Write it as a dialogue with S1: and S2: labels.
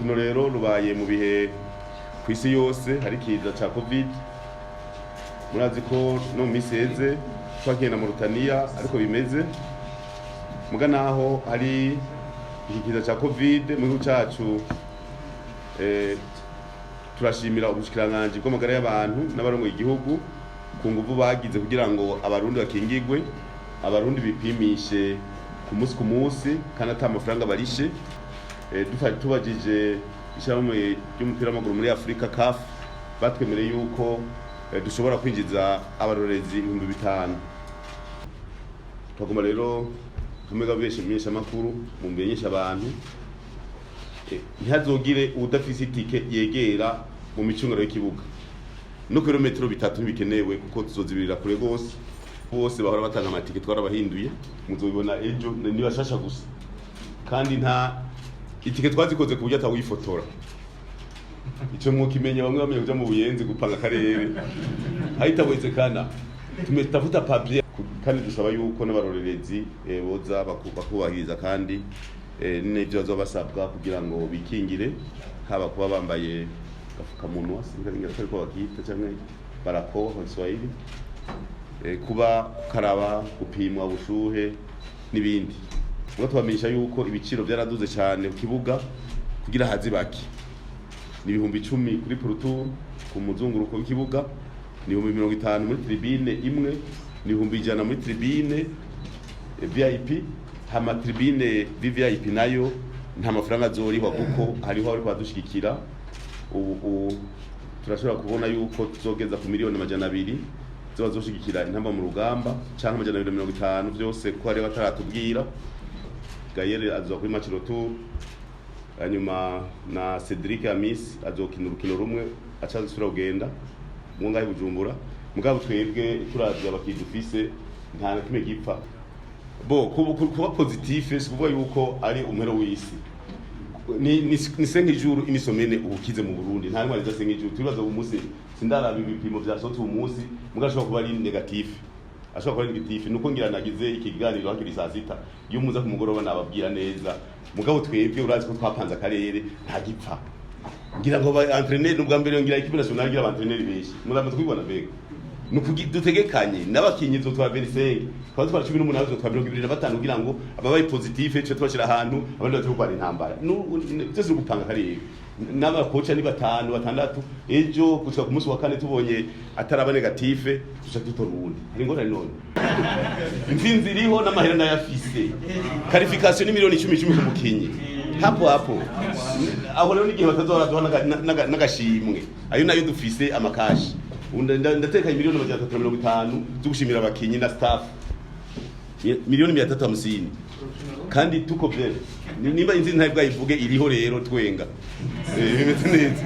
S1: rukino rero rubaye mu bihe kw'isi yose hari ikiza ca covid. Murazi ko no mu minsi heze twagiye na Mauritania ariko bimeze muga naho hari ikiza ca covid mu gihugu cacu. Turashimira ubushikiranganje bw'amagara y'abantu n'abarongoye igihugu ku nguvu bagize kugira ngo abarundi bakingigwe, abarundi bipimishe ku munsi kandi ata amafaranga barishe. Tubajije ishyirahamwe ry'umupira w'amaguru muri Afrika CAF batwemereye yuko dushobora kwinjiza abarorezi 5,000. Twagomba rero kumega beshe amakuru mu mbenyesha abantu ntihazogire udafise itike yegera mu micungano y'ikibuga no kilometero 3 bikenewe kuko tuzozibirira kure gose. Bose bahora batanga amatike twarabahinduye, muzobibona ejo ni bashasha gusa kandi nta itike twazikoze ku buryo atawifotora. Ico mwokimenya bamwe bamenye kuja mu Buyenzi gupanga karere haitawezekana. Tumetafuta papier kandi dusaba yuko n'abarorerezi boza bakubahiriza kandi n'ivyo bazobasabwa kugira ngo bikingire, haba kuba bambaye gafukamunwa singaringira ko bakita canke barakoa mu Kiswahili, kuba karaba, gupimwa ubushuhe n'ibindi. Ubwo tubamenyesha yuko ibiciro byaraduze cyane ku kibuga kugira hazi baki. Ni 10,000 kuri Pro-Tour ku muzunguruko w'ikibuga, ni 50 muri tribune imwe, ni 100 muri tribune VIP. Hama tribune VIP nayo nta mafaranga azorihwa kuko hariho ari kwadushikira. Ubu turashobora kubona yuko tuzogeza ku miliyoni 200 zoshigikira intamba mu rugamba canke 250 byose ko ari bataratubwira. Gayere azoba kuri match retour, hanyuma na Cedric Amis azokina urukino rumwe acazisura kugenda mu ngahe Bujumbura. Mugabo twebwe turavye abakidufise nta nakime gipfa bo kuba positive sikuvuga yuko ari umero w'isi. Ni 5 jours une semaine ukize mu Burundi, nta ntwari za 5 jours turibaza umunsi sindara ibipimo bya sote umunsi mugashobora kuba ari negative, ashobora kuba negative. Nuko ngira nagize ikiganiro hakiri saa 6 iyo muza ku mugoroba nababwira neza. Mugabo twebwe urazi ko twapanze akarere nta gipfa. Ngira ngo ba entraîner n'ubwa mbere ngira equipe nationale ngira ba entraîner beshi muramba twibona bega nukugi dutegekanye n'abakinyi zo twa 25 kwa twa 18 zo twa 25 kugira ngo ababaye positive cyo twashira ahantu abandi bati ko ari intambara byose gupanga karere. N'abakoca ni 5-6 ejo gushika ku munsi wa 4 tubonye ataraba negative tuca tutorundi ari ngora none intsinzi iriho n'amahera ndayafise. Qualification ni miliyoni 10 ku mukinyi hapo aho rero n'igihe batazora duhana n'agashimwe ayo nayo dufise amakashi. Ndatekanye miliyoni 350 zo gushimira abakinyi na staff, miliyoni 350 kandi tuko vere nimba inzi ntabwo ivuge iriho rero twenga bimeze neza.